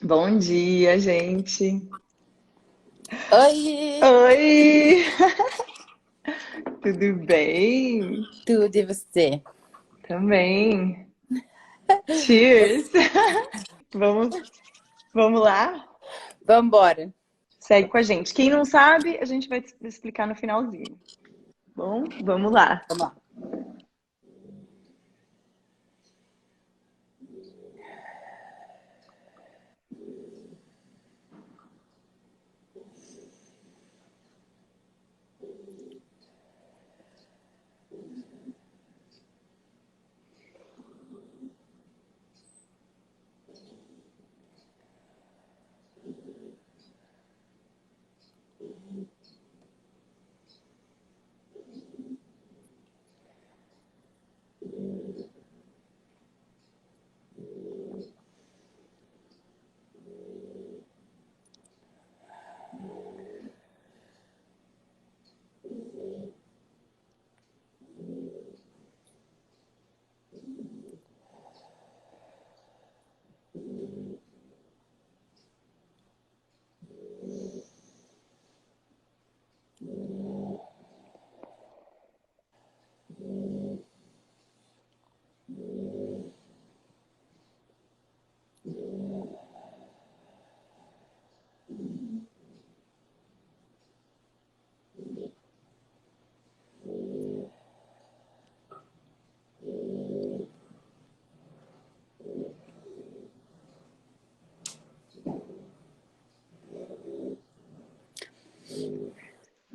Bom dia, gente. Oi, Oi, tudo bem? tudo e você? Também. Cheers. Vamos, vamos lá? Vambora. Segue com a gente. Quem não sabe, a gente vai te explicar no finalzinho. Bom, vamos lá. Vamos lá.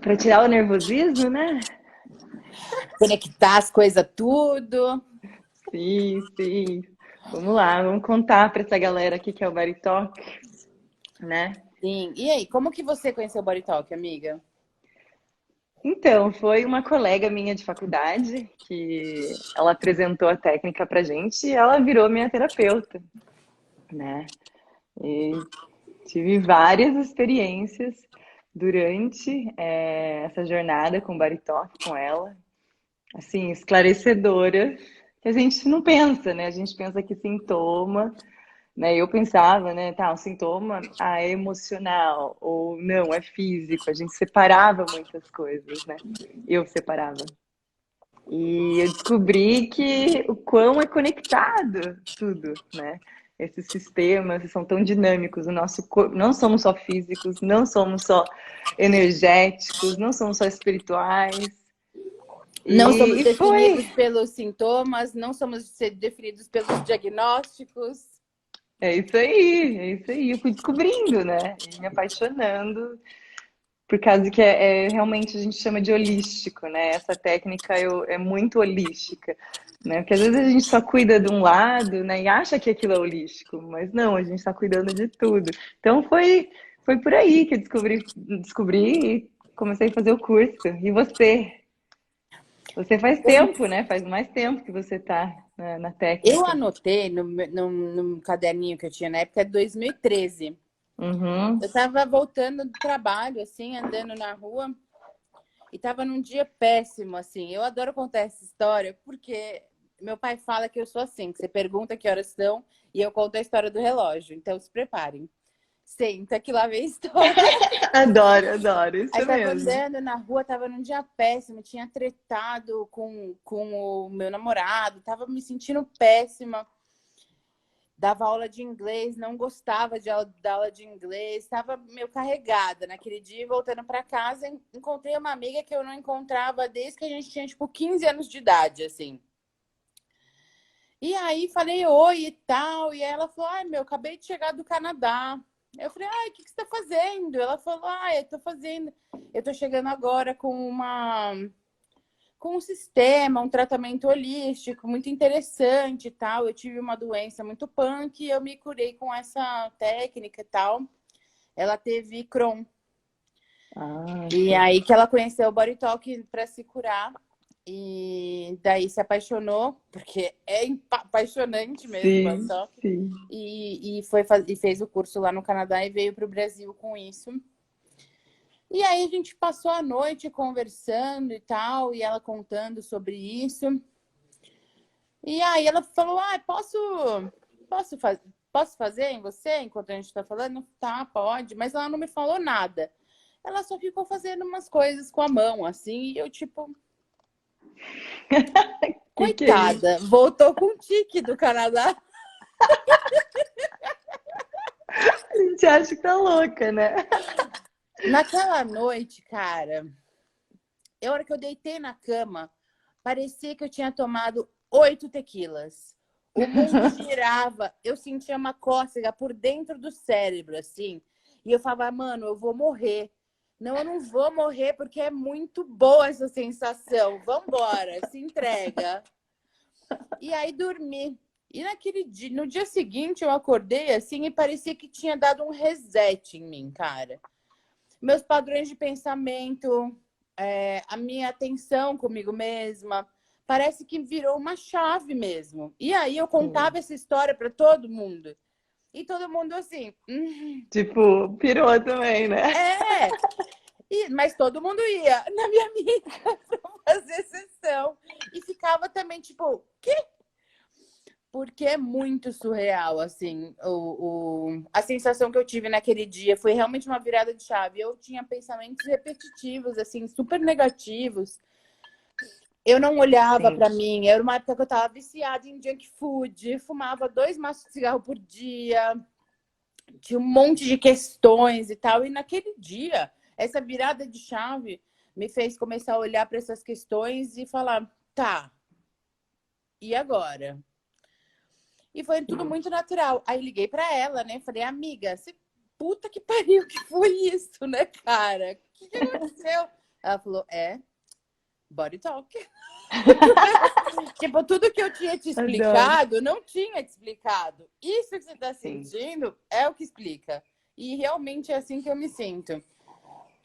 Para tirar o nervosismo, né? Conectar as coisas tudo. Sim, sim. Vamos lá, vamos contar para essa galera aqui que é o Body Talk, né? Sim. E aí, como que você conheceu o Body Talk, amiga? Então, foi uma colega minha de faculdade que ela apresentou a técnica pra gente e ela virou minha terapeuta, né? E tive várias experiências durante essa jornada com o Body Talk com ela, assim, esclarecedora, que a gente não pensa, né? A gente pensa que sintoma, né? Eu pensava, né? Tá, um sintoma é emocional ou não, é físico. A gente separava muitas coisas, né? Eu separava. E eu descobri que o quão é conectado tudo, né? Esses sistemas são tão dinâmicos. O nosso corpo, não somos só físicos, não somos só energéticos, não somos só espirituais. Não somos E foi. definidos pelos sintomas, não somos definidos pelos diagnósticos. É isso aí, é isso aí. Eu fui descobrindo, né? E me apaixonando por causa que realmente a gente chama de holístico, né? Essa técnica é muito holística, né? Porque às vezes a gente só cuida de um lado, né? E acha que aquilo é holístico, mas não, a gente está cuidando de tudo. Então foi por aí que eu descobri e comecei a fazer o curso. E você? Você faz tempo, né? Faz mais tempo que você está na Eu técnica. anotei no caderninho que eu tinha na época de 2013. Uhum. Eu tava voltando do trabalho, assim, andando na rua, e tava num dia péssimo, assim. Eu adoro contar essa história porque meu pai fala que eu sou assim, que você pergunta que horas são e eu conto a história do relógio. Então se preparem. Senta que lá vem a história. Adoro, adoro, Aí isso tava mesmo. andando na rua, tava num dia péssimo, tinha tretado com o meu namorado, tava me sentindo péssima. Dava aula de inglês, não gostava da aula de inglês, estava meio carregada naquele dia. Voltando para casa, encontrei uma amiga que eu não encontrava desde que a gente tinha, tipo, 15 anos de idade, assim. E aí falei oi e tal, e ela falou, ai, meu, acabei de chegar do Canadá. Eu falei, ai, o que você tá fazendo? Ela falou, ai, eu tô chegando agora com um sistema, um tratamento holístico muito interessante e tal. Eu tive uma doença muito punk e eu me curei com essa técnica e tal. Ela teve Crohn. Ah, E sim. aí que ela conheceu o Body Talk para se curar. E daí se apaixonou, porque é apaixonante mesmo o Body Sim, Talk. sim. E fez o curso lá no Canadá e veio para o Brasil com isso. E aí a gente passou a noite conversando e tal, e ela contando sobre isso. E aí ela falou: posso posso fazer em você enquanto a gente tá falando? Tá, pode. Mas ela não me falou nada. Ela só ficou fazendo umas coisas com a mão, assim, e eu, tipo, Que é isso? coitada, voltou com o tique do Canadá. A gente acha que tá louca, né? Naquela noite, cara, a hora que eu deitei na cama, parecia que eu tinha tomado 8 tequilas. O mundo girava, eu sentia uma cócega por dentro do cérebro, assim. E eu falava, mano, eu vou morrer. Não, eu não vou morrer porque é muito boa essa sensação. Vambora, se entrega. E aí dormi. E naquele dia, no dia seguinte eu acordei assim e parecia que tinha dado um reset em mim, cara. Meus padrões de pensamento, a minha atenção comigo mesma, parece que virou uma chave mesmo. E aí eu Sim. contava essa história para todo mundo. E todo mundo assim, Tipo, pirou também, né? é. Mas todo mundo ia na minha amiga para fazer sessão. E ficava também tipo, quê? Porque é muito surreal, assim, a sensação que eu tive naquele dia foi realmente uma virada de chave. Eu tinha pensamentos repetitivos, assim, super negativos. Eu não olhava Sim. para mim. Era uma época que eu estava viciada em junk food, fumava 2 maços de cigarro por dia, tinha um monte de questões e tal. E naquele dia, essa virada de chave me fez começar a olhar para essas questões e falar, tá, e agora? E foi tudo muito natural. Aí liguei pra ela, né? Falei, amiga, você puta que pariu, que foi isso, né, cara? O que aconteceu? Ela falou, body talk. Tipo, tudo que eu tinha te Adoro. explicado, não tinha te explicado. Isso que você tá Sim, sentindo é o que explica. E realmente é assim que eu me sinto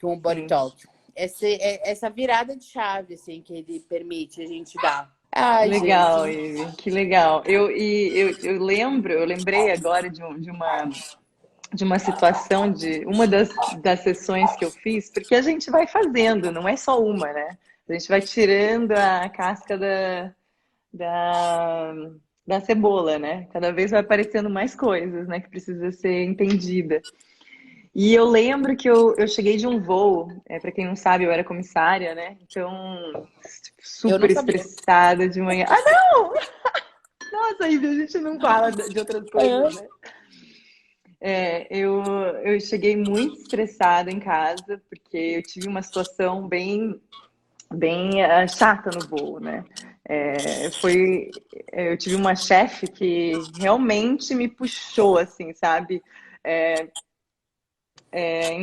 com o body sim. talk. Essa virada de chave, assim, que ele permite a gente dar. Que Ai, gente. legal, Ivi, que legal. Eu lembro, eu lembrei agora de uma situação de uma das sessões que eu fiz, porque a gente vai fazendo, não é só uma, né? A gente vai tirando a casca da, da cebola, né? Cada vez vai aparecendo mais coisas, né, que precisa ser entendida. E eu lembro que eu cheguei de um voo, para quem não sabe, eu era comissária, né? Então, Eu não super sabia. estressada de manhã. Ah, não! Nossa, aí a gente não fala de outras coisas, né? Eu cheguei muito estressada em casa, porque eu tive uma situação bem chata no voo, né? Eu tive uma chefe que realmente me puxou, assim, sabe?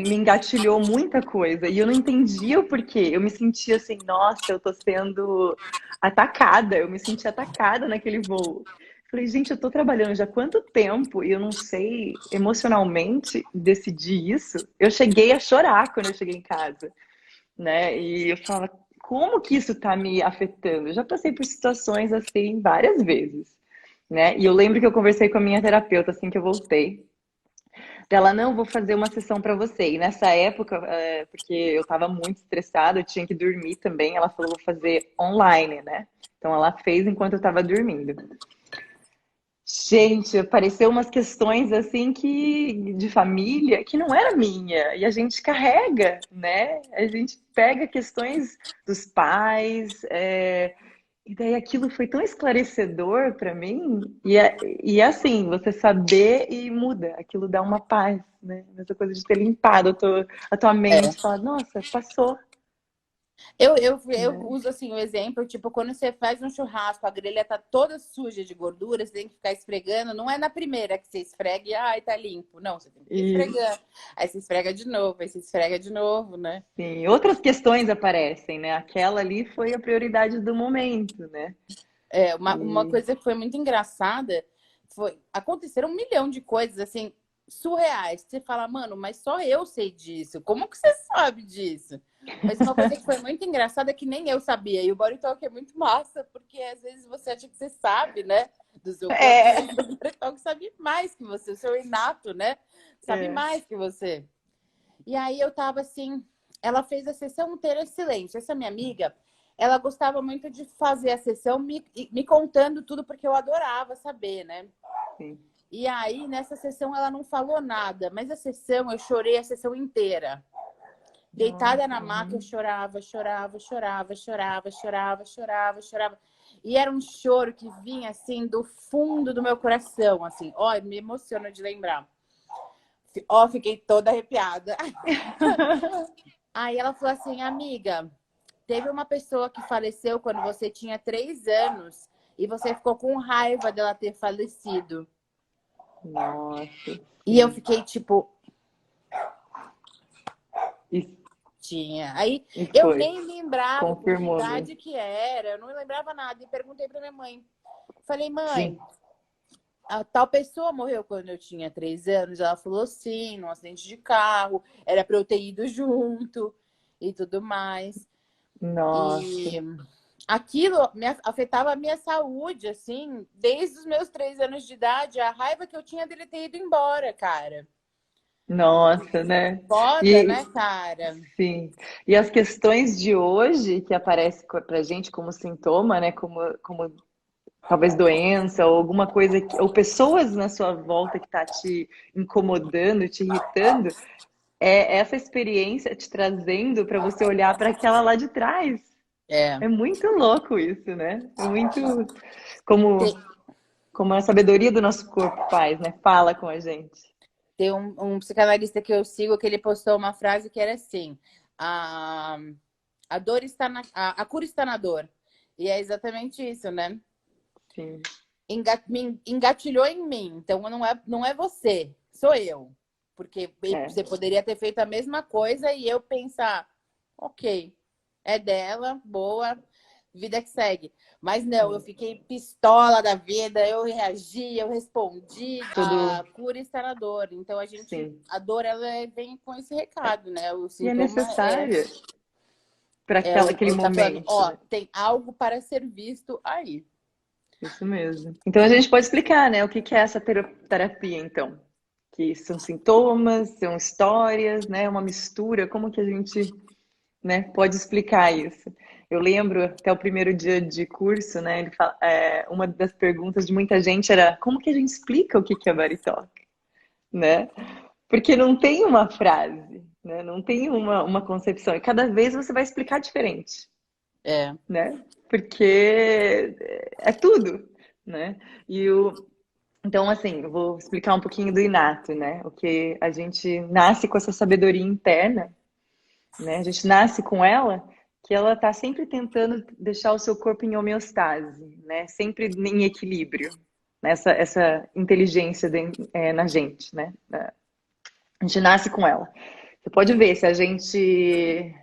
Me engatilhou muita coisa e eu não entendia o porquê. Eu me sentia assim, nossa, eu tô sendo atacada, eu me senti atacada naquele voo. Falei, gente, eu tô trabalhando já há quanto tempo e eu não sei emocionalmente decidir isso. Eu cheguei a chorar quando eu cheguei em casa, né? E eu falava, como que isso tá me afetando? Eu já passei por situações assim várias vezes, né? E eu lembro que eu conversei com a minha terapeuta assim que eu voltei. Ela, não, vou fazer uma sessão para você. E nessa época, porque eu estava muito estressada, eu tinha que dormir também, ela falou, vou fazer online, né? Então ela fez enquanto eu estava dormindo. Gente, apareceu umas questões assim que de família que não era minha e a gente carrega, né? A gente pega questões dos pais, e daí aquilo foi tão esclarecedor para mim, e assim, você saber e muda, aquilo dá uma paz, né? Essa coisa de ter limpado a tua É. mente, falar, nossa, passou, Eu né? uso assim o exemplo, tipo, quando você faz um churrasco, a grelha tá toda suja de gordura, você tem que ficar esfregando. Não é na primeira que você esfrega e ai, tá limpo. Não, você tem que ir E esfregando. Aí você esfrega de novo, aí você esfrega de novo, né? sim, outras questões aparecem, né? Aquela ali foi a prioridade do momento, né? Uma E, coisa que foi muito engraçada foi aconteceram 1 milhão de coisas assim surreais. Você fala, mano, mas só eu sei disso. Como que você sabe disso? Mas uma coisa que foi muito engraçada é que nem eu sabia. E o Body Talk é muito massa, porque às vezes você acha que você sabe, né? Do seu corpo, mas é, o Body Talk sabe mais que você, o seu inato, né? Sabe é, mais que você. E aí eu tava assim, ela fez a sessão inteira em silêncio. Essa minha amiga, ela gostava muito de fazer a sessão me contando tudo, porque eu adorava saber, né? sim. E aí, nessa sessão, ela não falou nada, mas a sessão, eu chorei a sessão inteira. Deitada na maca, eu chorava, chorava, chorava, chorava, chorava, chorava, chorava. E era um choro que vinha, assim, do fundo do meu coração, assim. Ó, me emociono de lembrar. Ó, fiquei toda arrepiada. Aí ela falou assim, amiga, teve uma pessoa que faleceu quando você tinha 3 anos e você ficou com raiva dela ter falecido. Nossa, E eu sim. fiquei, tipo, E, tinha. Aí e eu foi. nem lembrava com que Confirmou mesmo. idade que era, eu não lembrava nada. E perguntei pra minha mãe. Falei, mãe, Sim. a tal pessoa morreu quando eu tinha 3 anos? Ela falou sim, num acidente de carro, era pra eu ter ido junto e tudo mais. Nossa. E aquilo afetava a minha saúde, assim, desde os meus 3 anos de idade, a raiva que eu tinha dele ter ido embora, cara. Nossa, né? Foda, E né, cara? sim. E as questões de hoje que aparecem pra gente como sintoma, né? Como talvez doença ou alguma coisa ou pessoas na sua volta que tá te incomodando, te irritando, é essa experiência te trazendo para você olhar para aquela lá de trás. É. É muito louco isso, né? É muito como como a sabedoria do nosso corpo faz, né? Fala com a gente. Tem um psicanalista que eu sigo que ele postou uma frase que era assim: a, a dor está a cura está na dor. E é exatamente isso, né? Sim. Me engatilhou em mim. Então não é você, sou eu. Porque É. você poderia ter feito a mesma coisa e eu pensar, ok, é dela, boa, vida que segue. Mas não, eu Sim. fiquei pistola da vida, eu reagi, eu respondi. Tudo, A cura está na dor. Então sim. a dor ela vem com esse recado, né? O E é sintoma necessária para aquele ele tá falando, momento, ó, né? tem algo para ser visto aí. Isso mesmo. Então a gente pode explicar, né, o que que é essa terapia, então? Que são sintomas, são histórias, né, uma mistura, como que a gente, né, pode explicar isso? Eu lembro até o primeiro dia de curso, né, uma das perguntas de muita gente era como que a gente explica o que que é body talk, né? Porque não tem uma frase, né? Não tem uma concepção. E cada vez você vai explicar diferente, É. né? Porque é tudo, né? E então, assim, eu vou explicar um pouquinho do inato, né? O que a gente nasce com essa sabedoria interna, né? A gente nasce com ela, que ela tá sempre tentando deixar o seu corpo em homeostase, né? Sempre em equilíbrio, essa inteligência na gente, né? A gente nasce com ela. Você pode ver se a gente.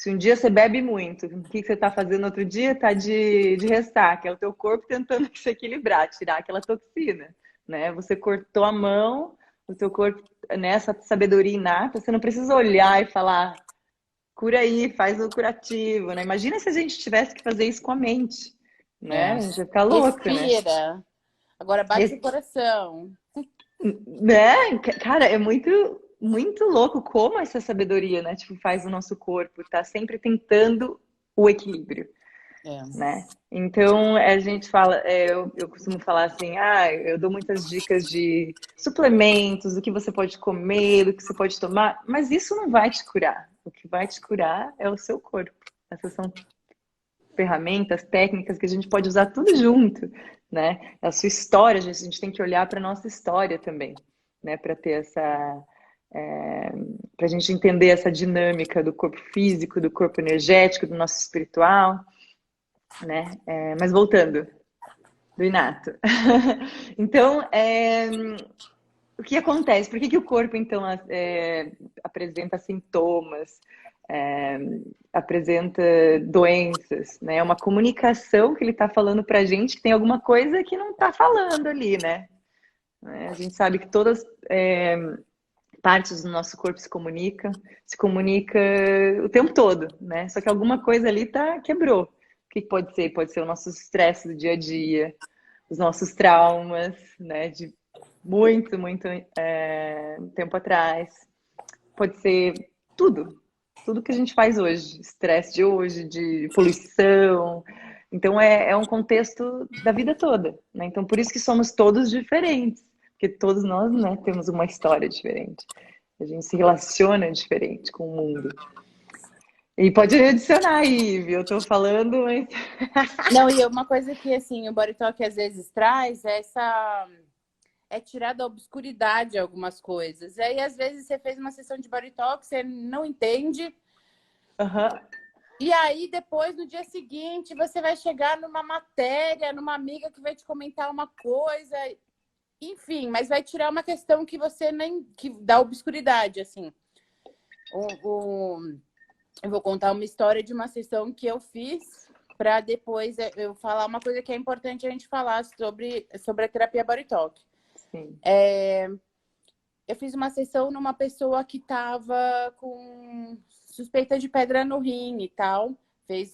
Se um dia você bebe muito, o que você está fazendo no outro dia? Está de ressaca. É o teu corpo tentando se equilibrar, tirar aquela toxina. Né? Você cortou a mão, o teu corpo, nessa sabedoria inata, você não precisa olhar e falar, cura aí, faz o curativo. Né? Imagina se a gente tivesse que fazer isso com a mente. Né? É. A gente ia ficar louca, né? Respira. Agora bate o coração. Né? Cara, é muito louco como essa sabedoria, né, tipo, faz o nosso corpo, tá sempre tentando o equilíbrio, É. né? Então, a gente fala, eu costumo falar assim, eu dou muitas dicas de suplementos, do que você pode comer, do que você pode tomar, mas isso não vai te curar. O que vai te curar é o seu corpo. Essas são ferramentas, técnicas que a gente pode usar tudo junto, né? A sua história, a gente tem que olhar para a nossa história também, né? Para ter para a gente entender essa dinâmica do corpo físico, do corpo energético, do nosso espiritual, né? Mas voltando, do inato. Então, o que acontece? Por que o corpo, então, apresenta sintomas, é, apresenta doenças, né? É uma comunicação que ele está falando para a gente que tem alguma coisa que não está falando ali, né? A gente sabe que todas partes do nosso corpo se comunica o tempo todo, né? Só que alguma coisa ali quebrou. O que pode ser? Pode ser o nosso estresse do dia a dia, os nossos traumas, né? De muito tempo atrás. Pode ser tudo. Tudo que a gente faz hoje. Estresse de hoje, de poluição. Então, é um contexto da vida toda. Né? Então, por isso que somos todos diferentes. porque todos nós, né, temos uma história diferente. A gente se relaciona diferente com o mundo. E pode adicionar aí, viu? Eu tô falando, mas... Não, e uma coisa que, assim, o Body Talk às vezes traz é essa... É tirar da obscuridade algumas coisas. E aí, às vezes, você fez uma sessão de Body Talk, você não entende. Uhum. E aí, depois, no dia seguinte, você vai chegar numa matéria, numa amiga que vai te comentar uma coisa... Enfim, mas vai tirar uma questão que você nem... que dá obscuridade, assim. Eu vou contar uma história de uma sessão que eu fiz para depois eu falar uma coisa que é importante a gente falar sobre a terapia Body Talk. Sim. Eu fiz uma sessão numa pessoa que estava com suspeita de pedra no rim e tal. Fez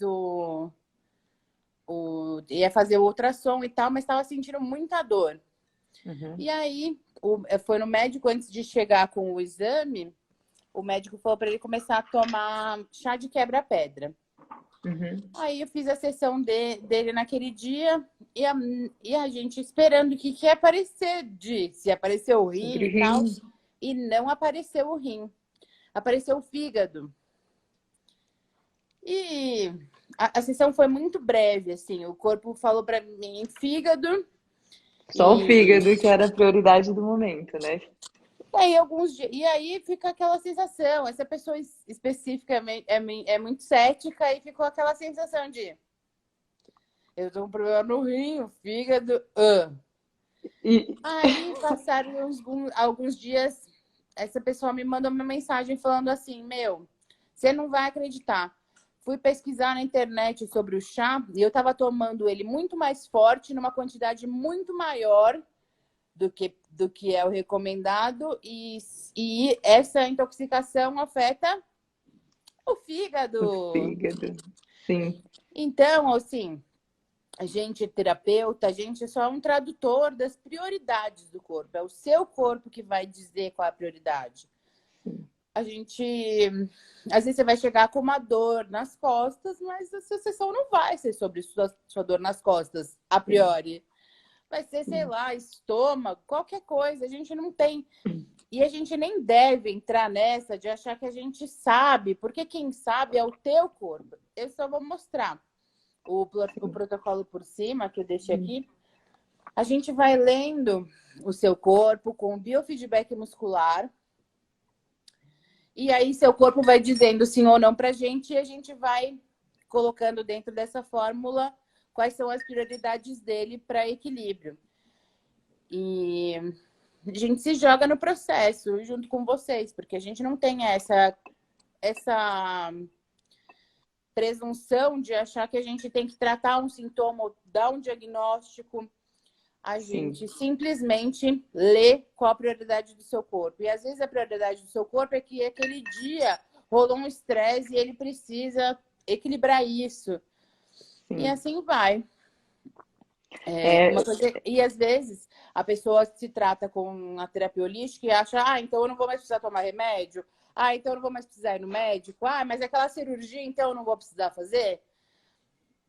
ia fazer o ultrassom e tal, mas estava sentindo muita dor. Uhum. E aí, foi no médico antes de chegar com o exame, o médico falou para ele começar a tomar chá de quebra-pedra. Uhum. Aí eu fiz a sessão dele naquele dia e a gente esperando o que ia aparecer se apareceu o rim Sobre e tal. rim. E não apareceu o rim. Apareceu o fígado. E a sessão foi muito breve, assim. O corpo falou para mim fígado. Só o fígado que era a prioridade do momento, né? E aí, alguns dias, e aí fica aquela sensação, essa pessoa especificamente é muito cética e ficou aquela sensação de eu tô com um problema no rim, o fígado. E... Aí passaram alguns dias, essa pessoa me mandou uma mensagem falando assim, meu, você não vai acreditar. Fui pesquisar na internet sobre o chá e eu tava tomando ele muito mais forte, numa quantidade muito maior do que é o recomendado, e essa intoxicação afeta o O fígado. fígado, sim. Então, assim, a gente é terapeuta, a gente é só um tradutor das prioridades do corpo. É o seu corpo que vai dizer qual é a prioridade. Sim. A gente, às vezes você vai chegar com uma dor nas costas, mas a sua sessão não vai ser sobre sua dor nas costas, a priori. Vai ser, sei lá, estômago, qualquer coisa. A gente não tem. E a gente nem deve entrar nessa de achar que a gente sabe, porque quem sabe é o teu corpo. Eu só vou mostrar o protocolo por cima, que eu deixei aqui. A gente vai lendo o seu corpo com biofeedback muscular. E aí seu corpo vai dizendo sim ou não pra gente e a gente vai colocando dentro dessa fórmula quais são as prioridades dele para equilíbrio. E a gente se joga no processo junto com vocês, porque a gente não tem essa presunção de achar que a gente tem que tratar um sintoma ou dar um diagnóstico. A gente simplesmente lê qual a prioridade do seu corpo. E às vezes a prioridade do seu corpo é que aquele dia rolou um estresse e ele precisa equilibrar isso. Sim. E assim vai. E às vezes a pessoa se trata com a terapia holística e acha, então eu não vou mais precisar tomar remédio. Então eu não vou mais precisar ir no médico. Mas aquela cirurgia, então eu não vou precisar fazer?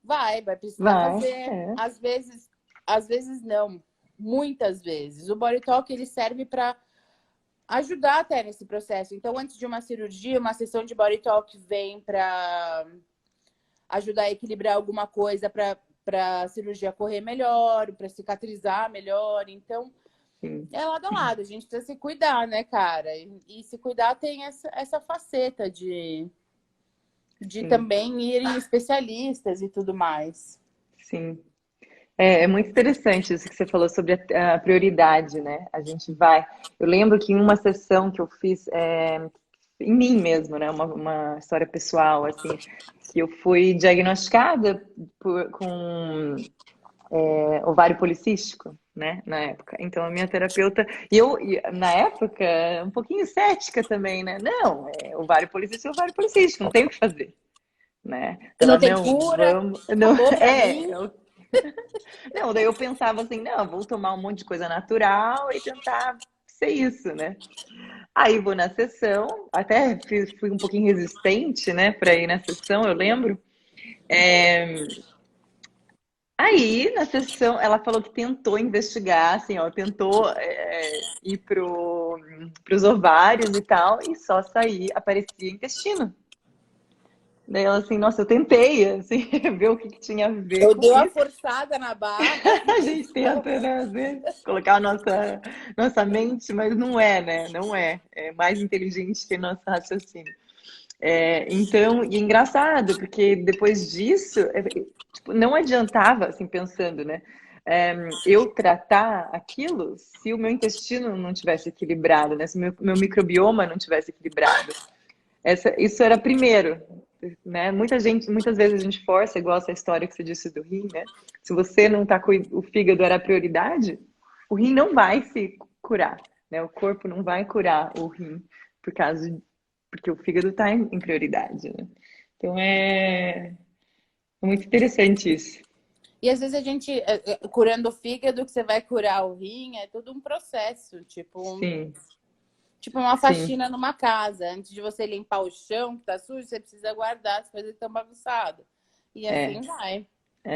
Vai precisar fazer. Às vezes não. Muitas vezes. O Body Talk, ele serve para ajudar até nesse processo. Então, antes de uma cirurgia, uma sessão de Body Talk vem para ajudar a equilibrar alguma coisa para a cirurgia correr melhor, para cicatrizar melhor. Então, é lado a lado. A gente precisa se cuidar, né, cara? E se cuidar tem essa faceta de também ir em especialistas e tudo mais. Sim. É muito interessante isso que você falou sobre a prioridade, né? A gente vai... Eu lembro que em uma sessão que eu fiz em mim mesmo, né? Uma história pessoal, assim, que eu fui diagnosticada com ovário policístico, né? Na época. Então, a minha terapeuta... na época, um pouquinho cética também, né? Não, ovário policístico é ovário policístico, não tem o que fazer, né? Não Ela, tem não, cura, vamos... Não, acabou pra mim. Não, daí eu pensava assim, não, vou tomar um monte de coisa natural e tentar ser isso, né? Aí vou na sessão, até fui um pouquinho resistente, né, para ir na sessão, eu lembro. Aí, na sessão, ela falou que tentou investigar, assim, ó, tentou ir pros ovários e tal, e só sair, aparecia intestino. Daí ela assim, nossa, eu tentei, assim, ver o que, que tinha a ver Eu com dei uma isso. forçada na barra, A mas gente tenta, né, às vezes, colocar a nossa mente, mas não é, né? Não é. É mais inteligente que nosso raciocínio. Então, e é engraçado, porque depois disso, tipo, não adiantava, assim, pensando, né? Eu tratar aquilo se o meu intestino não tivesse equilibrado, né? Se o meu microbioma não tivesse equilibrado. Isso era primeiro, né? Muitas vezes a gente força, igual essa história que você disse do rim, né? Se você não tá com o fígado era a prioridade, o rim não vai se curar, né? O corpo não vai curar o rim por causa porque o fígado está em prioridade, né? Então é muito interessante isso. e às vezes a gente, curando o fígado, que você vai curar o rim, é todo um processo, Sim, tipo uma sim, faxina numa casa. Antes de você limpar o chão que tá sujo, você precisa guardar as coisas que estão bagunçadas. E assim é, vai.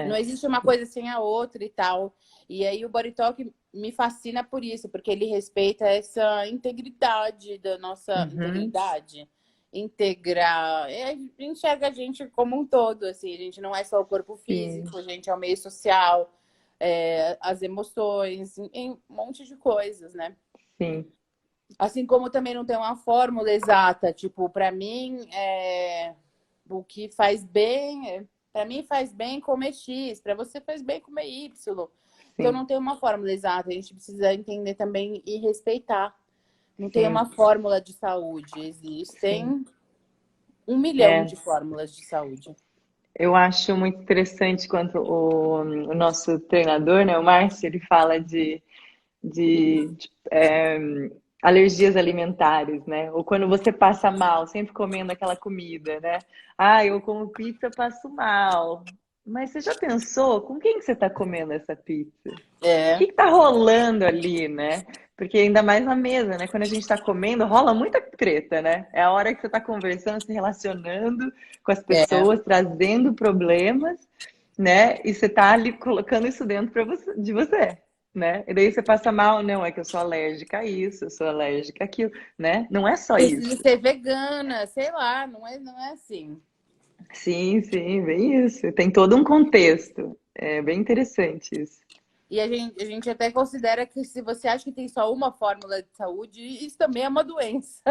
Não é. existe uma coisa sem a outra e tal. E aí o Body Talk me fascina por isso, porque ele respeita essa integridade da nossa Uhum, integridade. Integrar, enxerga a gente como um todo, assim, a gente não é só o corpo sim, físico, a gente é o meio social, as emoções, em um monte de coisas, né? sim, Assim como também não tem uma fórmula exata, tipo, para mim, o que faz bem, para mim faz bem comer X, para você faz bem comer Y. Então sim, não tem uma fórmula exata, a gente precisa entender também e respeitar. Não tem uma sim, fórmula de saúde, sim. existem 1 milhão É, de fórmulas de saúde. eu acho muito interessante quando o nosso treinador, né, o Márcio, ele fala de alergias alimentares, né? Ou quando você passa mal, sempre comendo aquela comida, né? Ah, eu como pizza, passo mal. Mas você já pensou com quem que você está comendo essa pizza? O É, que que tá rolando ali, né? Porque ainda mais na mesa, né? Quando a gente está comendo, rola muita treta, né? É a hora que você está conversando, se relacionando com as é. pessoas, trazendo problemas, né? E você tá ali colocando isso dentro de você, né? E daí você passa mal, não, é que eu sou alérgica a isso, eu sou alérgica àquilo, né? Não é só Precisa isso. ser vegana, sei lá, não é assim. Sim, sim, bem isso. Tem todo um contexto. É bem interessante isso. E a gente até considera que se você acha que tem só uma fórmula de saúde, isso também é uma doença.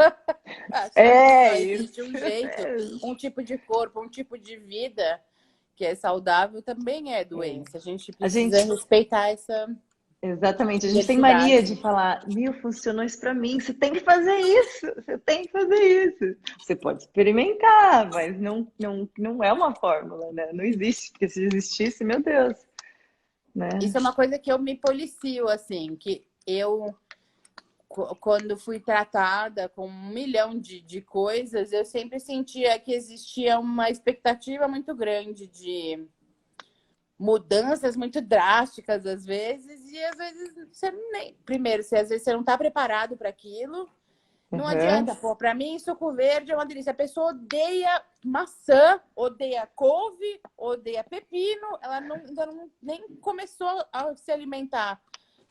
Achar que só É existe isso. um jeito, um tipo de corpo, um tipo de vida que é saudável também é É. doença. A gente A precisa gente respeitar essa Exatamente, a gente tem mania de diversidade. falar, meu, funcionou isso pra mim, você tem que fazer isso, você tem que fazer isso. Você pode experimentar, mas não é uma fórmula, né? Não existe, porque se existisse, meu Deus, né? Isso é uma coisa que eu me policio, assim, que eu, quando fui tratada com 1 milhão de coisas, eu sempre sentia que existia uma expectativa muito grande de mudanças muito drásticas às vezes, e às vezes você nem. Primeiro, se às vezes você não está preparado para aquilo, não Uhum, adianta. Pô, para mim, suco verde é uma delícia. A pessoa odeia maçã, odeia couve, odeia pepino, ela não, ainda não, nem começou a se alimentar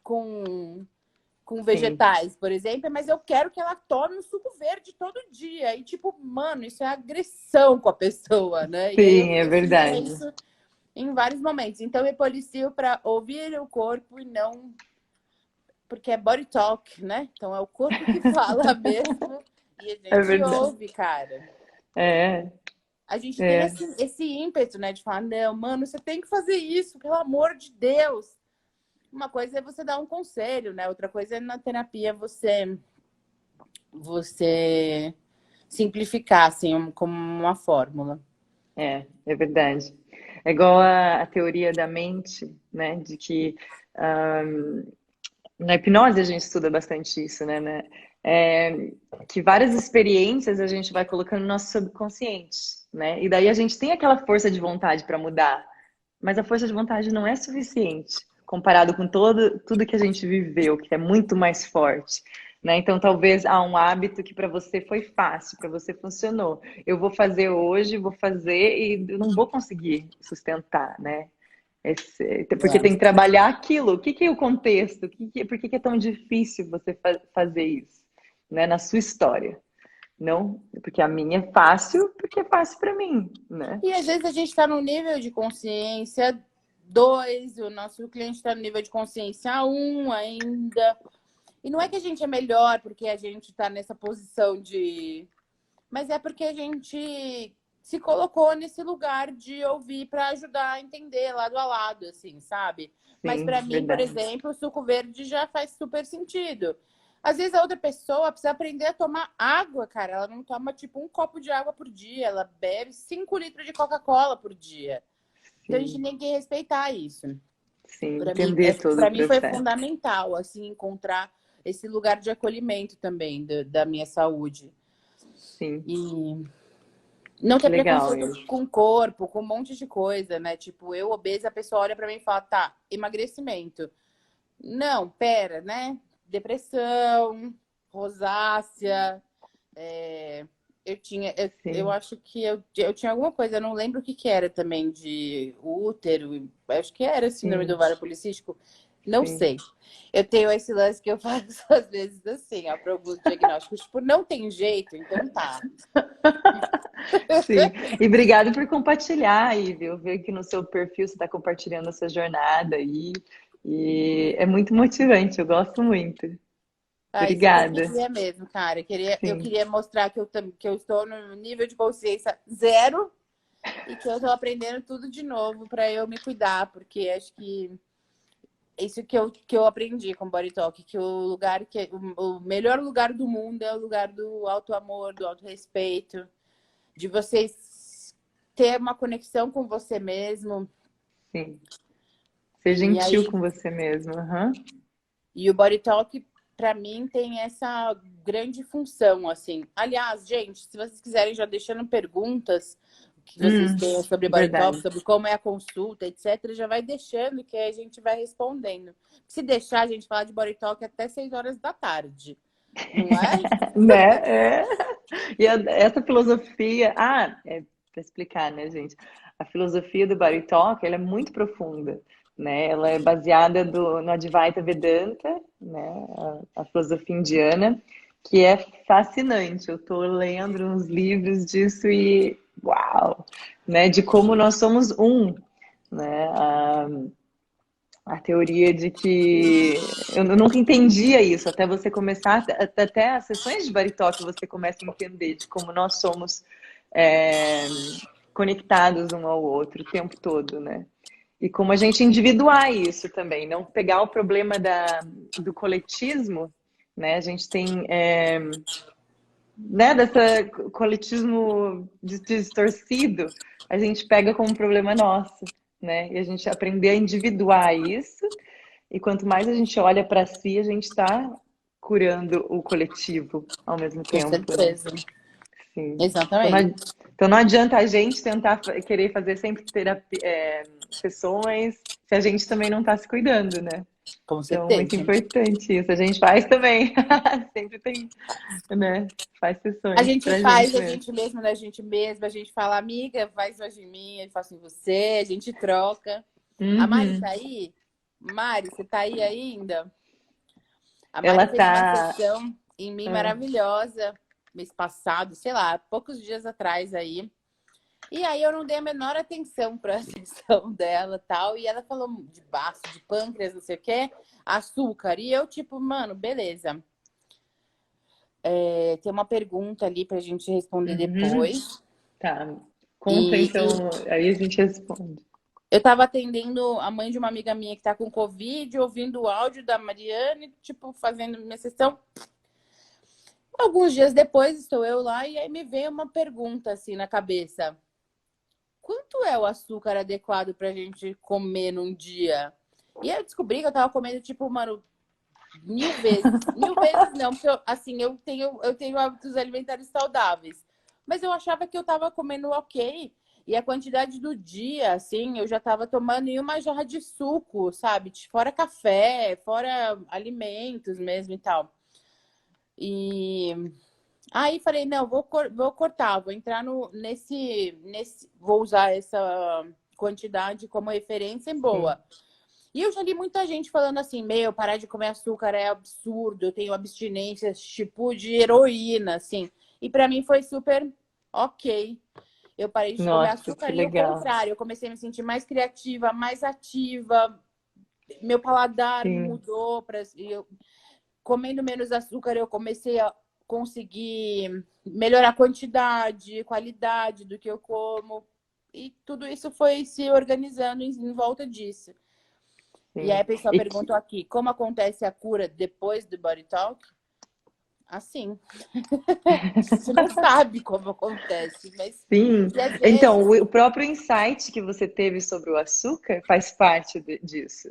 com. Com sim, vegetais, por exemplo, mas eu quero que ela tome um suco verde todo dia. E, tipo, mano, isso é agressão com a pessoa, né? E aí sim, é eu fiz verdade. isso em vários momentos. Então, eu me policio para ouvir o corpo e não. Porque é body talk, né? Então, é o corpo que fala mesmo e a É gente verdade. ouve, cara. É, A gente tem é, esse ímpeto, né? De falar, não, mano, você tem que fazer isso, pelo amor de Deus. Uma coisa é você dar um conselho, né? Outra coisa é na terapia você simplificar, assim, como uma fórmula. é verdade. É igual a teoria da mente, né? De que na hipnose a gente estuda bastante isso, né? É, que várias experiências a gente vai colocando no nosso subconsciente, né? E daí a gente tem aquela força de vontade para mudar, mas a força de vontade não é suficiente comparado com tudo que a gente viveu, que é muito mais forte. Né? Então, talvez há um hábito que para você foi fácil, para você funcionou. Eu vou fazer hoje, vou fazer e eu não vou conseguir sustentar, né? Porque tem que trabalhar aquilo. O que que é o contexto? Por que que é tão difícil você fazer isso, né, na sua história? Não, porque a minha é fácil, porque é fácil para mim, né? E às vezes a gente está no nível de consciência 2, o nosso cliente está no nível de consciência 1 ainda. E não é que a gente é melhor porque a gente está nessa posição de. Mas é porque a gente se colocou nesse lugar de ouvir para ajudar a entender lado a lado, assim, sabe? Mas Sim, para mim, por verdade. exemplo, o suco verde já faz super sentido. Às vezes a outra pessoa precisa aprender a tomar água, cara. Ela não toma tipo um copo de água por dia, ela bebe 5 litros de Coca-Cola por dia. Então a gente Sim, tem que respeitar isso. sim, Para mim, entender todo o para mim foi processo. fundamental, assim, encontrar esse lugar de acolhimento também da minha saúde. Sim, E não que ter legal preconceito isso. com o corpo, com um monte de coisa, né? Tipo, eu obesa, a pessoa olha pra mim e fala, tá, emagrecimento. Não, pera, né? Depressão, rosácea, eu Sim, acho que eu tinha alguma coisa, eu não lembro o que que era também, de útero, acho que era síndrome do sim, ovário policístico, não sim. sei. Eu tenho esse lance que eu faço às vezes assim, ó, para alguns diagnósticos, tipo, não tem jeito, então tá. Sim, e obrigado por compartilhar aí, viu? Eu vi que no seu perfil você está compartilhando essa jornada aí, e é muito motivante, eu gosto muito. Ah, isso que eu Obrigada. queria mesmo, cara. Eu Sim, queria mostrar que eu estou no nível de consciência zero e que eu estou aprendendo tudo de novo para eu me cuidar, porque acho que isso que eu aprendi com o Body Talk, que o lugar o melhor lugar do mundo é o lugar do auto amor, do auto respeito, de você ter uma conexão com você mesmo. sim. Ser E gentil aí com você mesmo. Aham. E o Body Talk, para mim, tem essa grande função, assim. Aliás, gente, se vocês quiserem já deixando perguntas que vocês tenham sobre Body Talk, Verdade. sobre como é a consulta, etc., já vai deixando que a gente vai respondendo. Se deixar a gente falar de Body Talk até 6 horas da tarde, não é? Né? É. E essa filosofia, para explicar, né, gente? A filosofia do Body Talk, ela é muito profunda, né? Ela é baseada no Advaita Vedanta, né? A filosofia indiana, que é fascinante. Eu estou lendo uns livros disso e uau, né? De como nós somos um, né? A teoria de que eu nunca entendia isso, até você começar, até as sessões de Baritóque você começa a entender de como nós somos é, conectados um ao outro o tempo todo, né? E como a gente individuar isso também, não pegar o problema do coletismo, né? A gente tem, né, dessa coletismo distorcido, a gente pega como um problema nosso, né? E a gente aprender a individuar isso e quanto mais a gente olha para si, a gente está curando o coletivo ao mesmo Com tempo, né? certeza. Sim. Exatamente. Então não adianta a gente tentar querer fazer sempre terapia, sessões se a gente também não está se cuidando, né? Com Então, muito certeza. importante isso. A gente faz também. Sempre tem, né? Faz A sessões gente pra faz gente a mesmo. gente mesmo da gente mesma, a gente fala, amiga, faz hoje em mim, eu faço em você, a gente troca. A Mari tá Uhum. aí? Mari, você tá aí ainda? A Ela Mari fez uma tá. sessão em mim ah, maravilhosa mês passado, sei lá, poucos dias atrás aí. E aí eu não dei a menor atenção para a sessão dela tal. E ela falou de baço, de pâncreas, não sei o quê, açúcar. E eu, tipo, mano, beleza. Tem uma pergunta ali pra gente responder uhum. depois. Tá. Conta E então, aí a gente responde. eu tava atendendo a mãe de uma amiga minha que tá com Covid, ouvindo o áudio da Mariane, tipo, fazendo minha sessão. Alguns dias depois estou eu lá e aí me veio uma pergunta assim na cabeça. Quanto é o açúcar adequado pra gente comer num dia? E aí eu descobri que eu tava comendo, tipo, mano, 1000 vezes. 1000 vezes não, porque assim, eu tenho hábitos alimentares saudáveis. Mas eu achava que eu tava comendo ok. E a quantidade do dia, assim, eu já tava tomando em uma jarra de suco, sabe? Fora café, fora alimentos mesmo e tal. E aí falei, não, vou cortar, vou entrar vou usar quantidade como referência em sim. boa. E eu já li muita gente falando assim, meu, parar de comer açúcar é absurdo, eu tenho abstinências tipo de heroína, assim. E para mim foi super ok. Eu parei de comer Nossa, que açúcar e o legal. contrário, eu comecei a me sentir mais criativa, mais ativa, meu paladar Sim, mudou, comendo menos açúcar eu comecei a conseguir melhorar a quantidade, qualidade do que eu como. E tudo isso foi se organizando em volta disso. E aí sim. a pessoa E que, perguntou aqui, como acontece a cura depois do Body Talk? Assim, você não sabe como acontece, mas sim. e às Então, vezes o próprio insight que você teve sobre o açúcar faz parte disso,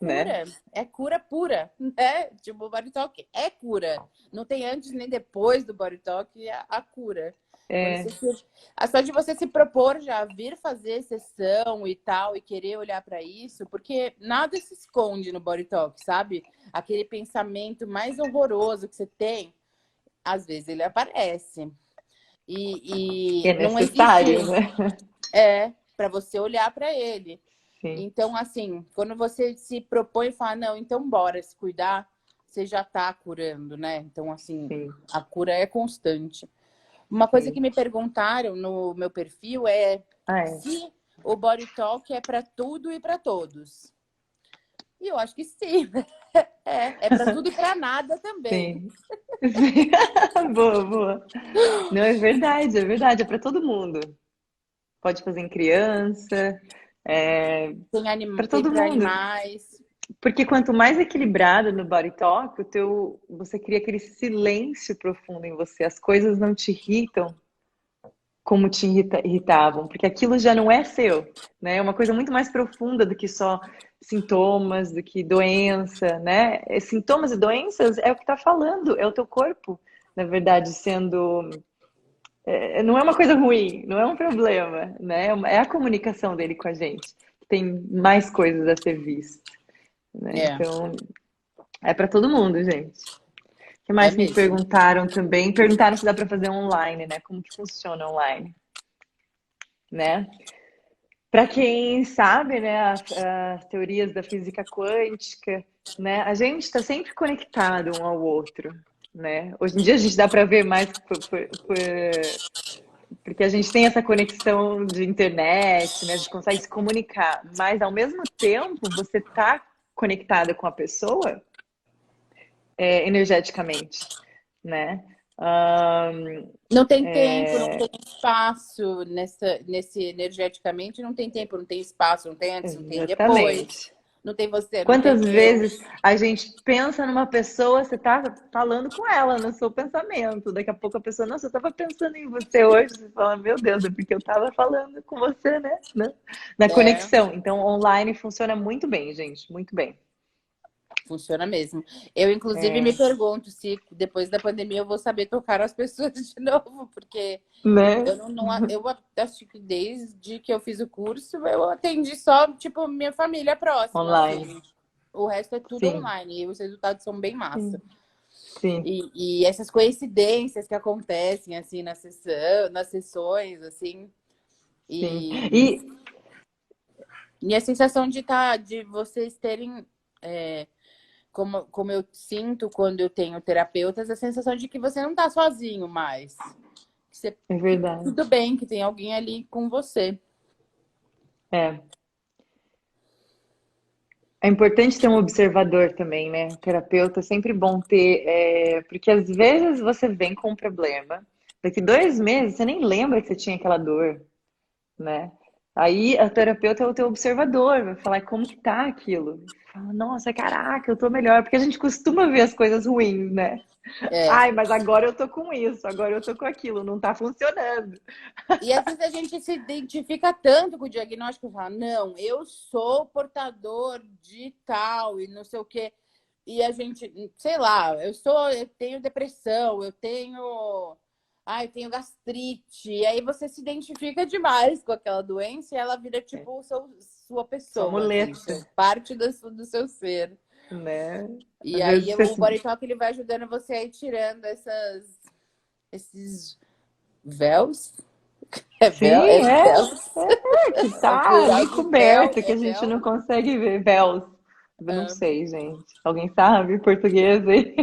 né? é cura pura, né? Tipo, o Body Talk é cura. Não tem antes nem depois do Body Talk a cura. Quando É, só de você se propor já vir fazer sessão e tal, e querer olhar para isso, porque nada se esconde no Body Talk, sabe? Aquele pensamento mais horroroso que você tem, às vezes ele aparece. que é E não existe necessário, né? para você olhar para ele. Sim, Então, assim, quando você se propõe e fala, não, então bora se cuidar, você já está curando, né? Então, assim, sim, a cura é constante. Uma coisa que sim. me perguntaram no meu perfil é Ah, é. se o Body Talk é para tudo e para todos. E eu acho que sim. É para tudo e para nada também. Sim. Sim. Boa, boa. Não, é verdade, é verdade. É para todo mundo. Pode fazer em criança, é para Tem todo para mundo. animais. Porque quanto mais equilibrado no body talk, você cria aquele silêncio profundo em você. As coisas não te irritam como irritavam, porque aquilo já não é seu, né? É uma coisa muito mais profunda do que só sintomas, do que doença, né? Sintomas e doenças é o que está falando, é o teu corpo, na verdade, sendo. Não é uma coisa ruim, não é um problema, né? É a comunicação dele com a gente, que tem mais coisas a ser vista, né? É, Então, é para todo mundo, gente. O que é mais me mesmo. perguntaram também? Perguntaram se dá para fazer online, né? Como que funciona online, né? Para quem sabe, né, as teorias da física quântica, né, a gente está sempre conectado um ao outro, né? Hoje em dia a gente dá para ver mais porque a gente tem essa conexão de internet, né? A gente consegue se comunicar, mas ao mesmo tempo você está conectada com a pessoa energeticamente, né? Um, Não tem tempo, não tem espaço nesse energeticamente, não tem tempo, não tem espaço, não tem antes, não tem depois, exatamente. não tem você, não tem Quantas eu. vezes a gente pensa numa pessoa, você tá falando com ela no seu pensamento. Daqui a pouco a pessoa, nossa, eu tava pensando em você hoje. Você fala, meu Deus, é porque eu tava falando com você, né? Na É, conexão. Então, online funciona muito bem, gente, muito bem. funciona mesmo. Eu, inclusive, me É, pergunto se depois da pandemia eu vou saber tocar as pessoas de novo, porque né? eu acho que desde que eu fiz o curso, eu atendi só, tipo, minha família próxima, Online. assim. O resto é tudo Sim, online e os resultados são bem massa. sim, sim, E essas coincidências que acontecem, assim, nas sessões, assim, sim. e, E e a sensação de vocês terem, como eu sinto quando eu tenho terapeutas, a sensação de que você não tá sozinho mais. é Que verdade. tudo bem, que tem alguém ali com você. É. É importante ter um observador também, né? O terapeuta é sempre bom ter, porque às vezes você vem com um problema, daqui 2 meses você nem lembra que você tinha aquela dor, né? Aí a terapeuta é o teu observador, vai falar como que tá aquilo. Fala, nossa, caraca, eu tô melhor, porque a gente costuma ver as coisas ruins, né? É. Ai, mas agora eu tô com isso, agora eu tô com aquilo, não tá funcionando. E às vezes a gente se identifica tanto com o diagnóstico e fala, não, eu sou portador de tal e não sei o quê. E a gente, sei lá, eu tenho depressão, eu tenho gastrite. E aí você se identifica demais com aquela doença e ela vira É, tipo sua sua pessoa, assim, muleta, parte do seu ser. né? E Às aí vezes o você. Body Talk ele vai ajudando você a ir tirando esses véus. Sim, É é, Bells? que É o tá plural ali de Bel, coberto, que é a gente não Bel? consegue ver. Véus. Eu não Ah, sei, gente. Alguém sabe português aí?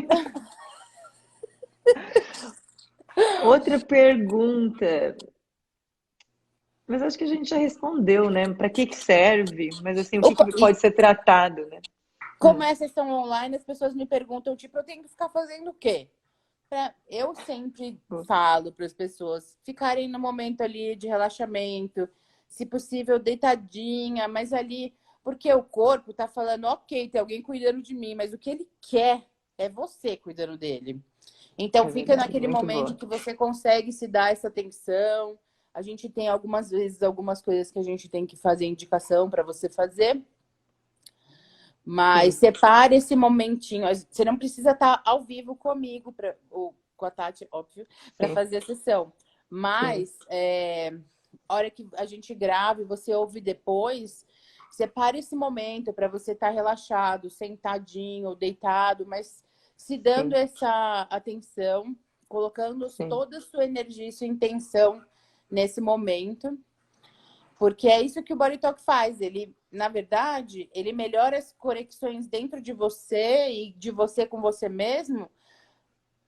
Outra pergunta. Mas acho que a gente já respondeu, né? Para que que serve? Mas assim, o que que e pode ser tratado, né? como é a sessão online, as pessoas me perguntam, tipo, eu tenho que ficar fazendo o quê? Eu sempre falo para as pessoas ficarem no momento ali de relaxamento, se possível deitadinha, mas ali, porque o corpo tá falando, ok, tem alguém cuidando de mim, mas o que ele quer é você cuidando dele. Então É fica verdade, naquele muito momento boa. que você consegue se dar essa atenção. A gente tem algumas vezes algumas coisas que a gente tem que fazer indicação para você fazer. Mas Sim, separe esse momentinho. Você não precisa estar ao vivo comigo, ou com a Tati, óbvio, para sim, fazer a sessão. sim, Mas, a hora que a gente grava e você ouve depois, separe esse momento para você estar relaxado, sentadinho, deitado, mas se dando sim, essa atenção, colocando sim, toda a sua energia e sua intenção nesse momento. Porque é isso que o Body Talk faz. Ele, na verdade, ele melhora as conexões dentro de você e de você com você mesmo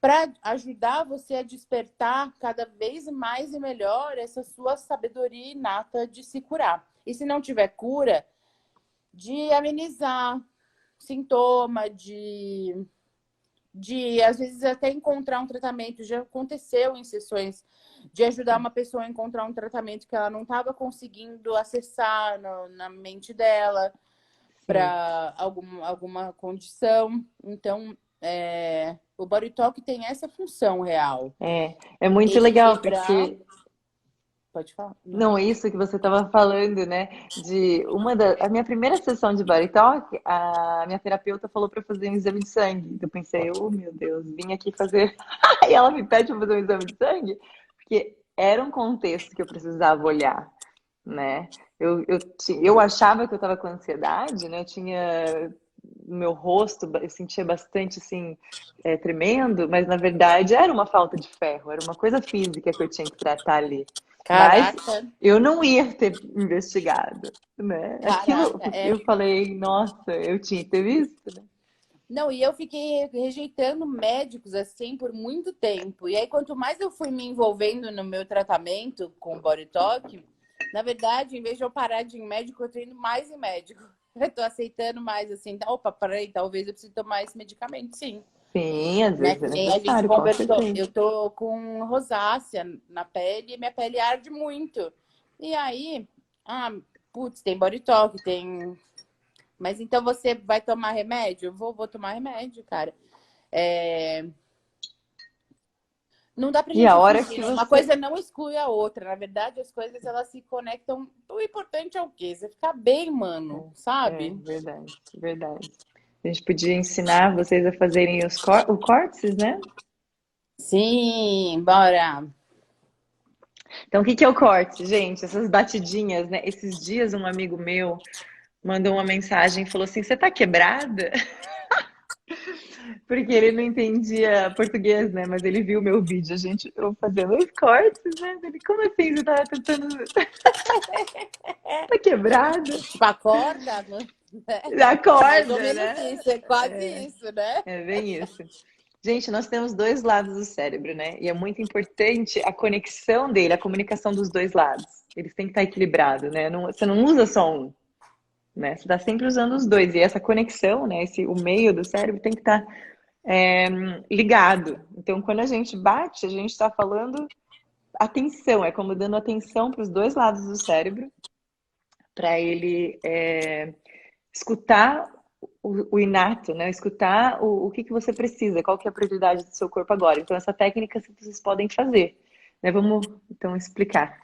para ajudar você a despertar cada vez mais e melhor essa sua sabedoria inata de se curar. E se não tiver cura, de amenizar sintoma, de às vezes até encontrar um tratamento. Já aconteceu em sessões de ajudar sim, uma pessoa a encontrar um tratamento que ela não estava conseguindo acessar na mente dela sim. para alguma condição. Então, o Body Talk tem essa função real. É muito legal, Equilibrar. porque Pode falar? Não. não, isso que você estava falando, né? De a minha primeira sessão de body talk, a minha terapeuta falou para fazer um exame de sangue. Eu pensei, oh meu Deus, vim aqui fazer. E ela me pede para fazer um exame de sangue, porque era um contexto que eu precisava olhar, né? Eu achava que eu estava com ansiedade, né? Eu tinha no meu rosto, eu sentia bastante assim, tremendo, mas na verdade era uma falta de ferro, era uma coisa física que eu tinha que tratar ali. Mas Caraca, eu não ia ter investigado, né? Aquilo, caraca, eu falei, nossa, eu tinha que ter visto, né? Não, e eu fiquei rejeitando médicos assim por muito tempo. E aí, quanto mais eu fui me envolvendo no meu tratamento com o Body Talk, na verdade, em vez de eu parar de ir em médico, eu tô indo mais em médico. Eu tô aceitando mais assim, opa, peraí, talvez eu precise tomar esse medicamento, sim. Sim, às Né? vezes é Que nem a gente necessário, com conversou. certeza. Eu tô com rosácea na pele e minha pele arde muito. E aí, putz, tem Body Talk, tem. Mas então você vai tomar remédio? Vou tomar remédio, cara. É, não dá pra E a gente hora fugir, que né? Uma você. coisa não exclui a outra. Na verdade, as coisas elas se conectam. O importante é o quê? Você ficar bem, mano, sabe? Verdade, verdade. A gente podia ensinar vocês a fazerem o córtex, né? Sim, bora. Então, o que que é o corte, gente? Essas batidinhas, né? Esses dias, um amigo meu mandou uma mensagem e falou assim: Você tá quebrada? Porque ele não entendia português, né? Mas ele viu meu vídeo, a gente, eu fazendo os cortes, né? Ele, como assim? Você tá tentando. Tá quebrada? Tipo, acorda, né? É mais ou Acorda, menos né? isso, é quase isso, né? É bem isso. Gente, nós temos dois lados do cérebro, né? E é muito importante a conexão dele, a comunicação dos dois lados. Eles têm que estar equilibrados, né? Você não usa só um, né? Você está sempre usando os dois. E essa conexão, né? O meio do cérebro tem que estar ligado. Então, quando a gente bate, a gente está falando atenção, é como dando atenção para os dois lados do cérebro, para ele escutar o inato, né? Escutar o que você precisa, qual que é a prioridade do seu corpo agora. Então, essa técnica vocês podem fazer. Né? Vamos, então, explicar.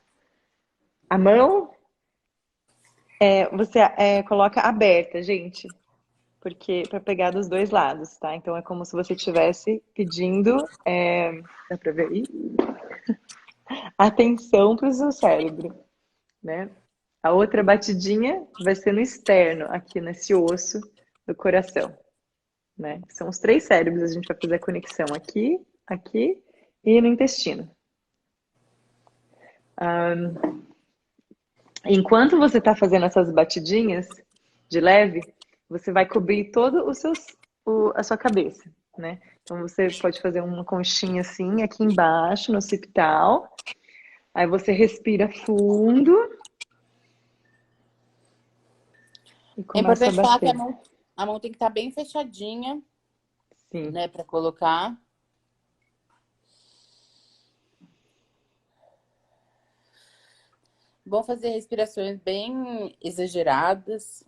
A mão, você coloca aberta, gente, porque para pegar dos dois lados, tá? Então, é como se você estivesse pedindo, dá para ver aí? Atenção para o seu cérebro, né? A outra batidinha vai ser no externo, aqui nesse osso do coração. Né? São os três cérebros, a gente vai fazer a conexão aqui, aqui e no intestino. Enquanto você está fazendo essas batidinhas de leve, você vai cobrir todo a sua cabeça, né? Então você pode fazer uma conchinha assim aqui embaixo no occipital. Aí você respira fundo e É começa a importante falar que bater. a mão tem que estar bem fechadinha, Sim. né, para colocar. Bom fazer respirações bem exageradas.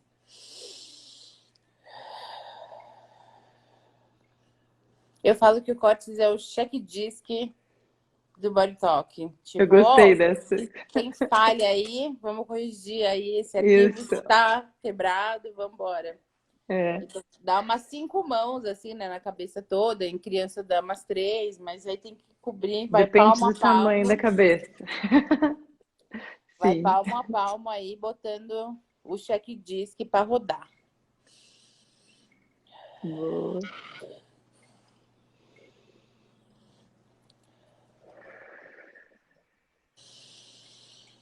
Eu falo que o córtex é o check-disque do Body Talk. Eu Tipo, gostei ó, dessa. tem falha aí, vamos corrigir aí. Esse arquivo Isso. está quebrado, vamos embora. É. Então, dá umas 5 mãos, assim, né, na cabeça toda. Em criança dá umas 3, mas aí tem que cobrir, vai Depende palmo a do tamanho da palmo. cabeça. Vai Sim. palmo a palmo aí, botando o check-disque para rodar. Boa.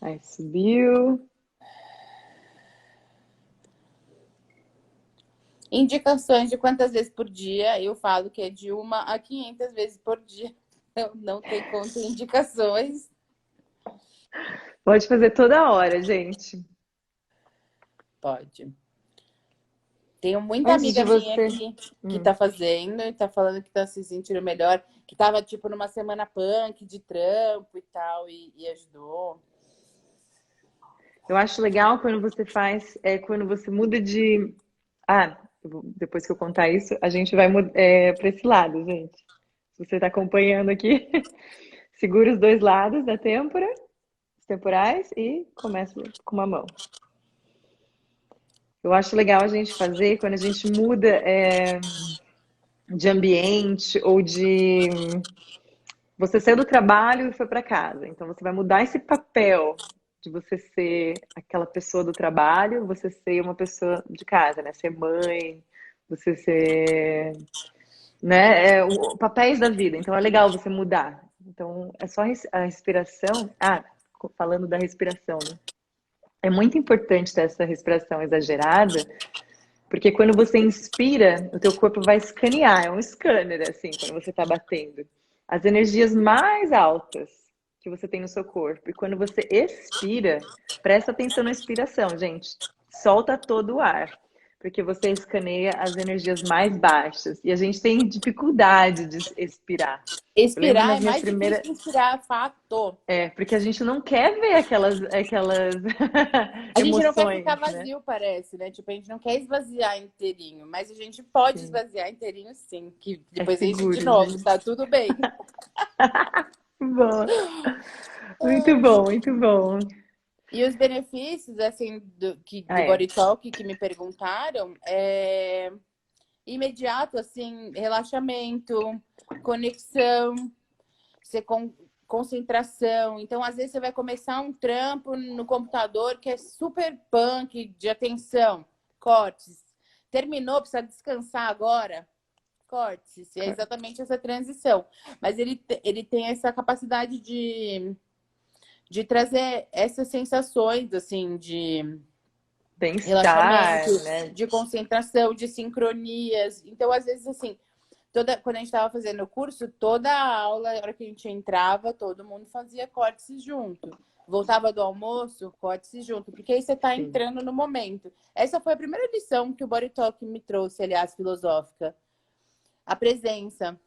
Aí subiu. Indicações de quantas vezes por dia, eu falo que é de 1 a 500 vezes por dia. Eu não tem contraindicações. Pode fazer toda hora, gente. Pode. Tenho muita Antes de amiga minha você. que tá fazendo e tá falando que tá se sentindo melhor, que tava, tipo, numa semana punk de trampo e tal, e ajudou. Eu acho legal quando você faz, quando você muda de. Depois que eu contar isso, a gente vai para esse lado, gente. Se você está acompanhando aqui, segura os dois lados da têmpora, os temporais, e começa com uma mão. Eu acho legal a gente fazer quando a gente muda de ambiente ou de. Você saiu do trabalho e foi para casa. Então você vai mudar esse papel de você ser aquela pessoa do trabalho, você ser uma pessoa de casa, né? Ser mãe, você ser, né? Papéis da vida. Então é legal você mudar. Então é só a respiração. Falando da respiração, né? É muito importante ter essa respiração exagerada, porque quando você inspira, o teu corpo vai escanear, é um scanner, assim, quando você está batendo. As energias mais altas que você tem no seu corpo. E quando você expira, presta atenção na expiração, gente. Solta todo o ar, porque você escaneia as energias mais baixas. E a gente tem dificuldade de expirar. Eu lembro Expirar nas é minhas mais difícil primeiras. que inspirar, fato. Porque a gente não quer ver aquelas A gente não quer emoções, ficar né? vazio, parece, né? Tipo, a gente não quer esvaziar inteirinho, mas a gente pode Sim. esvaziar inteirinho, sim. Que É depois enche de seguro, novo, gente. tá tudo bem. Bom. Muito bom, muito bom. E os benefícios, assim, Ah, do é. Body Talk que me perguntaram, é imediato, assim, relaxamento, conexão, você concentração. Então, às vezes, você vai começar um trampo no computador que é super punk de atenção, cortes. Terminou, precisa descansar agora, cortes. E é exatamente essa transição. Mas ele tem essa capacidade de trazer essas sensações, assim, de relaxamento, Bem-estar, né? de concentração, de sincronias. Então, às vezes, assim, quando a gente estava fazendo o curso, toda a aula, na hora que a gente entrava, todo mundo fazia córtice junto. Voltava do almoço, córtice junto, porque aí você está Sim, entrando no momento. Essa foi a primeira lição que o Body Talk me trouxe, aliás, filosófica. A presença.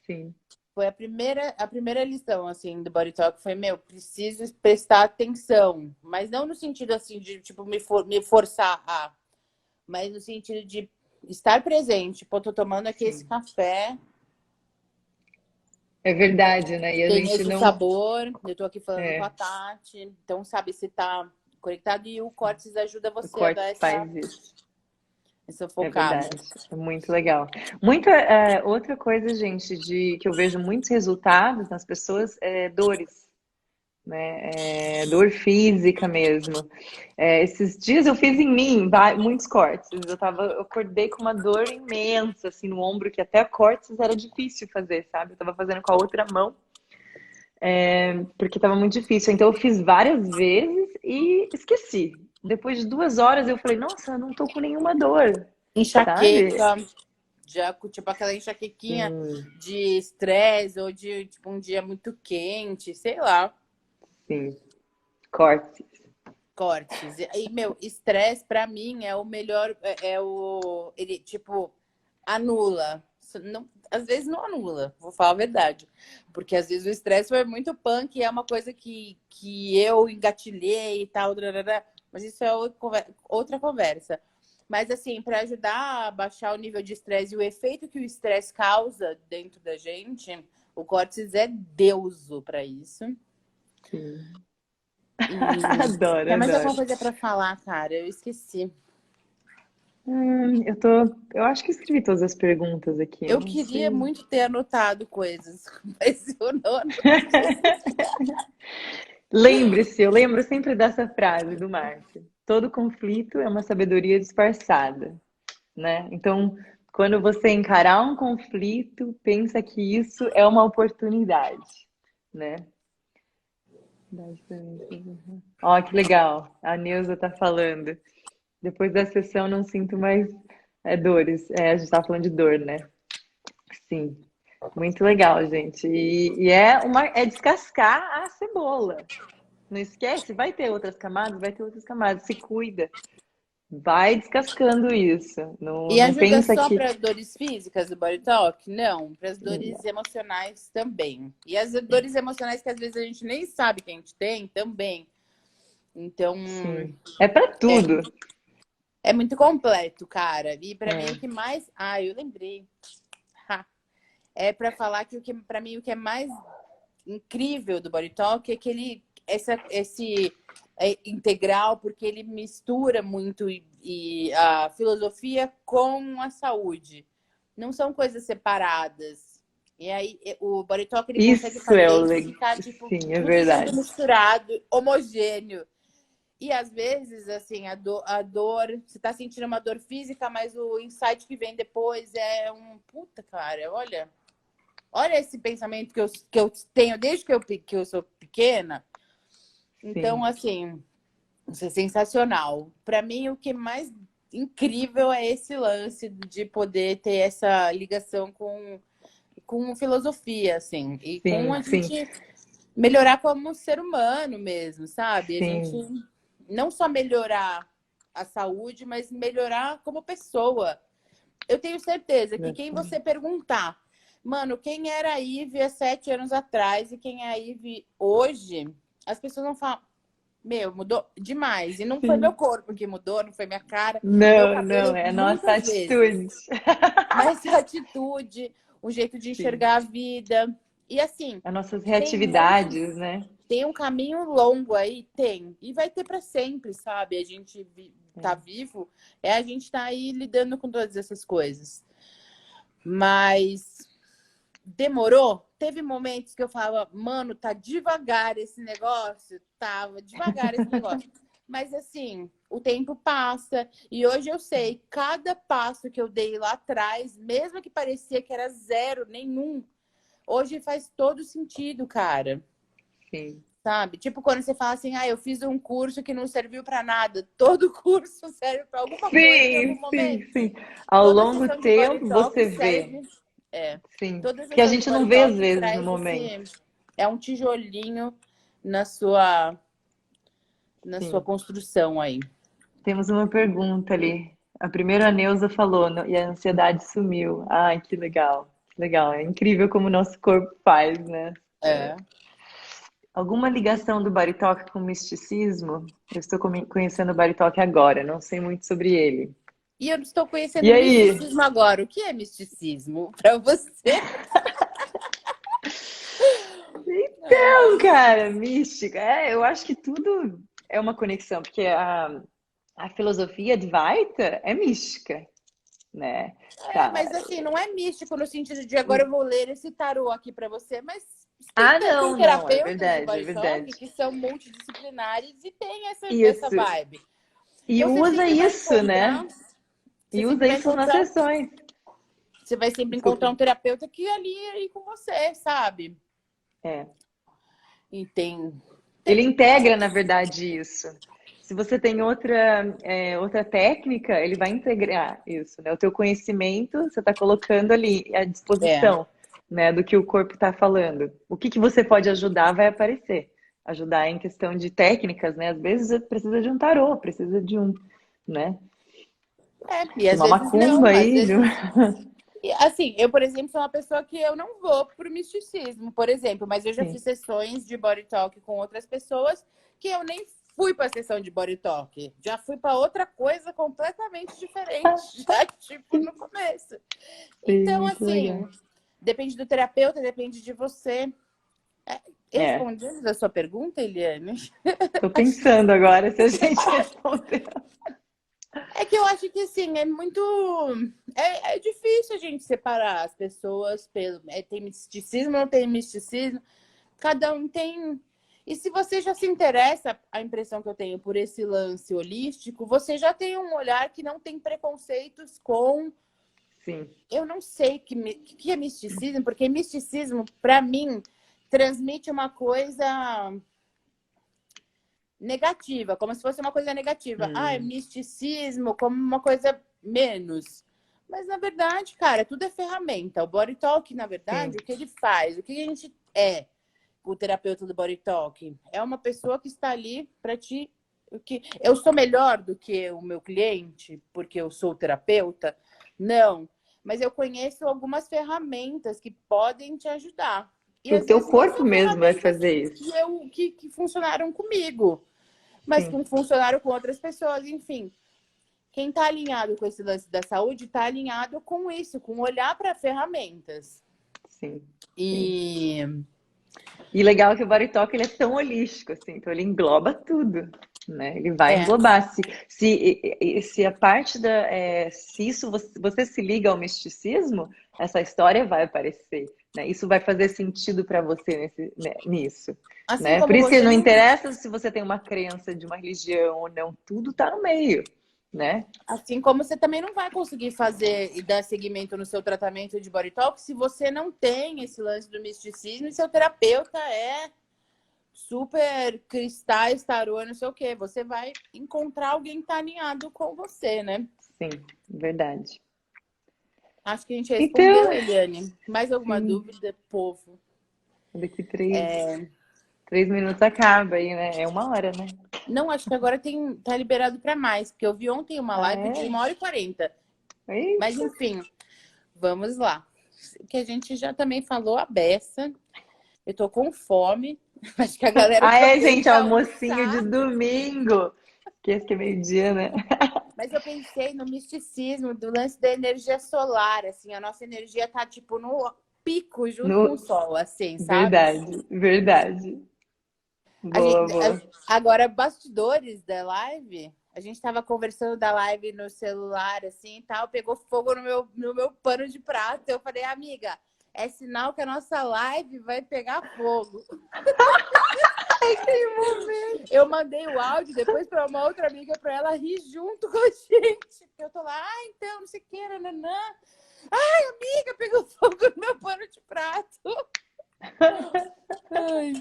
sim. Foi a primeira lição, assim, do Body Talk. Foi, preciso prestar atenção. Mas não no sentido, assim, de, tipo, me forçar a... Mas no sentido de estar presente. Pô, tô tomando aqui esse Sim. café. É verdade, né? E a Tem gente esse não. sabor. Eu tô aqui falando com a É, Tati. Então, sabe, se tá conectado. E o Cortes ajuda o você a dar corte faz isso. essa É focada. verdade. É muito legal. Outra coisa, gente, que eu vejo muitos resultados nas pessoas é dores, né? Dor física mesmo. Esses dias eu fiz em mim muitos cortes. Eu acordei com uma dor imensa assim no ombro, que até cortes era difícil fazer, sabe? Eu tava fazendo com a outra mão. porque estava muito difícil. Então eu fiz várias vezes e esqueci. Depois de 2 horas eu falei, nossa, não tô com nenhuma dor, sabe? Enxaqueca, já, tipo aquela enxaquequinha Sim, de estresse ou de tipo um dia muito quente, sei lá, sim. Corte. cortes. E meu, estresse pra mim é o melhor, ele tipo anula. Não, às vezes não anula, vou falar a verdade. Porque às vezes o estresse foi muito punk e é uma coisa que eu engatilhei e tal, mas isso é outra conversa. Mas assim, para ajudar a baixar o nível de estresse e o efeito que o estresse causa dentro da gente, o córtex é deuso para isso. Sim. E Adoro, tem mais alguma adoro. coisa para falar, cara? Eu esqueci. Eu acho que escrevi todas as perguntas aqui, Eu não queria sei. muito ter anotado coisas, mas eu não anotei. Lembre-se, eu lembro sempre dessa frase do Márcio. Todo conflito é uma sabedoria disfarçada, né? Então, quando você encarar um conflito, pensa que isso é uma oportunidade, né? Ó, que legal. A Neuza tá falando. Depois da sessão não sinto mais dores. A gente tá falando de dor, né? Sim. Muito legal, gente. E é descascar a cebola. Não esquece, vai ter outras camadas, vai ter outras camadas. Se cuida. Vai descascando isso. Não, E não ajuda pensa só que. para dores físicas do body talk? Não, para as dores emocionais também. E as dores emocionais que às vezes a gente nem sabe que a gente tem também. Então, Sim. É para é, tudo. é muito completo, cara. E para mim o É. que mais, eu lembrei. Ha. É para falar que para mim o que é mais incrível do body talk é que esse integral, porque ele mistura muito e a filosofia com a saúde. Não são coisas separadas. E aí o body talk ele consegue Isso é fazer o isso legal. ficar tipo Sim, é tudo verdade. misturado, homogêneo. E às vezes, assim, a dor, você tá sentindo uma dor física, mas o insight que vem depois é um puta, cara, olha esse pensamento que eu tenho desde que eu sou pequena. Então, Sim. assim, isso é sensacional. Para mim, o que mais incrível é esse lance de poder ter essa ligação com filosofia, assim, e com Sim, a sim, gente melhorar como ser humano mesmo, sabe? A gente sim. não só melhorar a saúde, mas melhorar como pessoa. Eu tenho certeza que quem você perguntar, mano, quem era a Ivy há 7 anos atrás e quem é a Ivy hoje, as pessoas vão falar, meu, mudou demais. E não foi meu Sim. corpo que mudou, não foi minha cara, meu Não, não, cabelo, é a nossa muitas vezes. atitude. Mas a atitude, o jeito de Sim. enxergar a vida. E assim, As nossas tem muitos. reatividades, né? Tem um caminho longo aí? Tem. E vai ter para sempre, sabe? A gente tá É. vivo, a gente tá aí lidando com todas essas coisas. Mas demorou? Teve momentos que eu falava, mano, tá devagar esse negócio. Tava devagar esse negócio. Mas assim, o tempo passa e hoje eu sei, cada passo que eu dei lá atrás, mesmo que parecia que era zero, nenhum, hoje faz todo sentido, cara. Sim. Sabe? Tipo quando você fala assim, eu fiz um curso que não serviu para nada. Todo curso serve para alguma coisa em algum Sim, sim, momento. sim. Ao Toda longo sessão de body tempo talk você vê. serve. É. Sim. Toda Que a sessão de gente não body vê às talk vezes no traz momento. esse. É um tijolinho na sua Sim. construção aí. Temos uma pergunta ali. A primeira a Neuza falou, e a ansiedade sumiu. Ai, que legal. Que legal. É incrível como o nosso corpo faz, né? É. Alguma ligação do Body Talk com misticismo? Eu estou conhecendo o Body Talk agora, não sei muito sobre ele. E eu estou conhecendo E aí? misticismo agora. O que é misticismo para você? Então, cara, mística. Eu acho que tudo é uma conexão, porque a filosofia Advaita é mística, né? Mas Tá. assim, não é místico no sentido de agora eu vou ler esse tarô aqui para você, mas Ah, tem não, não, é terapeutas de verdade, é body talk verdade. que são multidisciplinares e tem essa Isso. vibe. E Então usa isso, né? você E sempre usa vai isso nas encontrar, sessões. você vai sempre Desculpa. encontrar um terapeuta que ali é aí com você, sabe? É. E tem. Ele integra, na verdade, isso. Se você tem outra técnica, ele vai integrar isso, né? O teu conhecimento, você está colocando ali à É. disposição, né, do que o corpo está falando. O que que você pode ajudar vai aparecer. Ajudar em questão de técnicas, né? Às vezes precisa de um tarô, precisa de um, né? E De às uma vezes macumba não, às aí. vezes. Assim, eu, por exemplo, sou uma pessoa que eu não vou pro misticismo, por exemplo, mas eu já Sim. fiz sessões de body talk com outras pessoas que eu nem fui para a sessão de body talk, já fui para outra coisa completamente diferente, já tipo no começo. Sim, Então, muito legal. assim, depende do terapeuta, depende de você. É, Respondendo a sua pergunta, Eliane, tô pensando agora se a gente respondeu. é que eu acho que assim, é muito. É difícil a gente separar as pessoas pelo. Tem misticismo, não tem misticismo. Cada um tem. E se você já se interessa, a impressão que eu tenho por esse lance holístico, você já tem um olhar que não tem preconceitos com. Sim, Eu não sei que é misticismo, porque misticismo, para mim, transmite uma coisa negativa, como se fosse uma coisa negativa. Ah, é hum, misticismo como uma coisa menos. Mas, na verdade, cara, tudo é ferramenta. O Body Talk, na verdade, sim. o que ele faz? O que a gente é, o terapeuta do Body Talk? É uma pessoa que está ali para te... Eu sou melhor do que o meu cliente, porque eu sou terapeuta? Não. Mas eu conheço algumas ferramentas que podem te ajudar. E, Que o às teu vezes, nem corpo são mesmo vai ferramentas fazer isso. que funcionaram comigo, mas Sim, com funcionário com outras pessoas, enfim. Quem está alinhado com esse lance da saúde está alinhado com isso, com olhar para ferramentas. sim, sim. E E legal que o Body Talk ele é tão holístico, assim, então ele engloba tudo, né? Ele vai é, englobar. Se a parte se isso você se liga ao misticismo, essa história vai aparecer, né? Isso vai fazer sentido para você nisso, assim né? Por como isso que você não não, interessa se você tem uma crença de uma religião ou não, tudo tá no meio, né? assim como você também não vai conseguir fazer e dar seguimento no seu tratamento de body talk se você não tem esse lance do misticismo e seu terapeuta é super cristais, tarô, não sei o quê. Você vai encontrar alguém que está alinhado com você, né? Sim, verdade. Acho que a gente respondeu, Então, Eliane. Mais alguma sim, dúvida, povo? daqui 3 minutos acaba aí, né? É 1 hora, né? Não, acho que agora tá liberado para mais, porque eu vi ontem uma Ah, live de é? 1h40. Mas Eita. enfim, vamos lá. O que a gente já também falou a beça. Eu tô com fome. Acho que a galera Ah, é, também gente, quer almocinho de almoçar. domingo. Que é meio-dia, né? Mas eu pensei no misticismo do lance da energia solar, assim, a nossa energia tá tipo no pico junto com o No... sol, assim, sabe? Verdade, verdade. A Boa, gente, boa. agora, bastidores da live, a gente tava conversando da live no celular, assim, e tal, pegou fogo no meu pano de prato. Eu falei, amiga, é sinal que a nossa live vai pegar fogo. Eu mandei o áudio depois para uma outra amiga para ela rir junto com a gente. Eu tô lá, então, não sei o que, nananã. Ai, amiga, pegou fogo no meu pano de prato. Ai.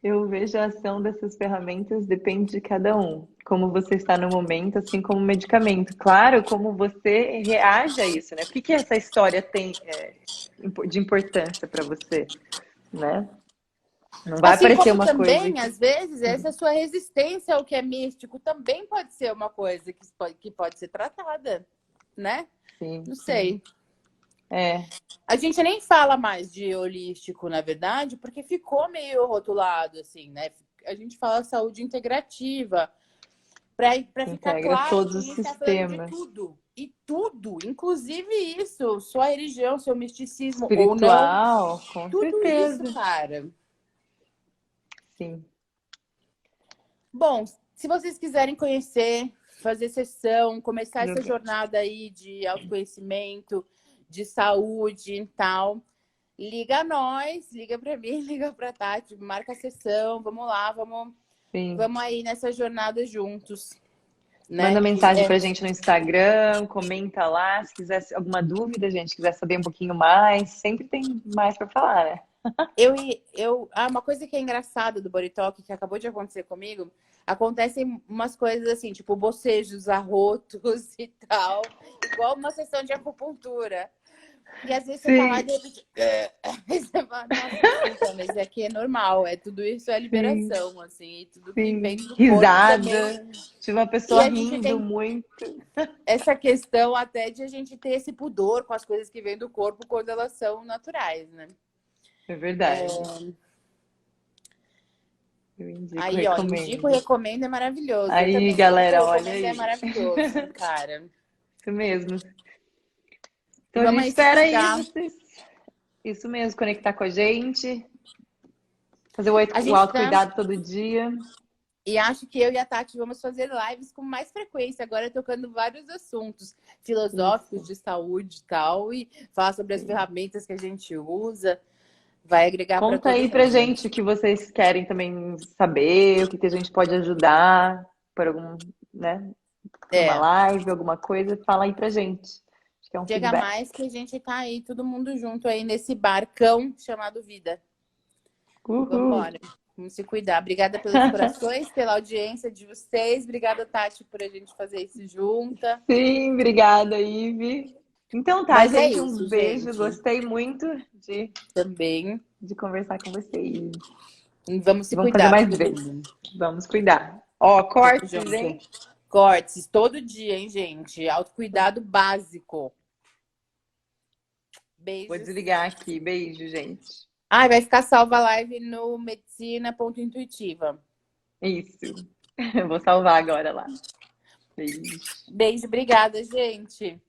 Eu vejo a ação dessas ferramentas depende de cada um. Como você está no momento, assim como o medicamento. Claro, como você reage a isso, né? O que que essa história tem de importância para você, né? Não vai Assim aparecer como uma coisa também, que... às vezes, essa sua resistência ao que é místico também pode ser uma coisa que pode ser tratada, né? Sim, Não sim. sei. É, A gente nem fala mais de holístico, na verdade, porque ficou meio rotulado, assim, né? A gente fala saúde integrativa, para que ficar integra claro todos que a os gente está falando de sistemas. tudo. E tudo, inclusive isso, sua religião, seu misticismo ou não, Espiritual, com tudo isso, certeza. cara. Sim. Bom, se vocês quiserem conhecer, fazer sessão, começar essa Jogar. jornada aí de autoconhecimento, de saúde e tal, liga a nós, liga para mim, liga para Tati, marca a sessão, vamos lá, Sim. vamos aí nessa jornada juntos, Manda né? mensagem pra gente no Instagram, comenta lá. Se quiser alguma dúvida, gente, quiser saber um pouquinho mais, sempre tem mais para falar, né? Uma coisa que é engraçada do Body Talk, que acabou de acontecer comigo, acontecem umas coisas assim, tipo bocejos, arrotos e tal, igual uma sessão de acupuntura. E às vezes você tá lá e Sim, de repente. Aí você fala, nossa, desculpa, mas aqui é normal, tudo isso é sim, liberação, assim, e tudo que vem sim. do corpo também. Risada. Tive uma E pessoa a gente rindo tem muito. essa questão até de a gente ter esse pudor com as coisas que vêm do corpo quando elas são naturais, né? É verdade. Eu indico, Aí, ó, indico, recomendo. recomendo, é maravilhoso. Eu Aí, também indico, galera, olha recomendo, é aí. maravilhoso, cara. Isso mesmo. E Então a vamos gente aí se espera aí cuidar. vocês. Isso mesmo, conectar com a gente, fazer A o gente tá. autocuidado todo dia. E acho que eu e a Tati vamos fazer lives com mais frequência, agora tocando vários assuntos filosóficos Isso. de saúde e tal, e falar sobre as Sim. ferramentas que a gente usa. Vai agregar para Conta todo aí pra mundo. gente o que vocês querem também saber, o que que a gente pode ajudar por algum, né, por uma É, live, alguma coisa, fala aí pra gente. Acho que é um chega feedback. mais que a gente tá aí, todo mundo junto aí nesse barcão chamado vida. Uhul. Vambora. Vamos se cuidar. Obrigada pelos corações, pela audiência de vocês. Obrigada, Tati, por a gente fazer isso junta. Sim, obrigada, Ive. Então tá, Mas é gente, isso, um beijo. gente. Gostei muito de, Também. de conversar com vocês. Vamos se Vamos fazer cuidar, mais todo vezes. mundo. Vamos cuidar. Ó, Tamo cortes, junto. hein? Cortes todo dia, hein, gente? Autocuidado básico. Vou Beijos. desligar aqui. Beijo, gente. Ai, vai ficar salva a live no medicina.intuitiva. Isso. Eu vou salvar agora lá. Beijo. Beijo, obrigada, gente.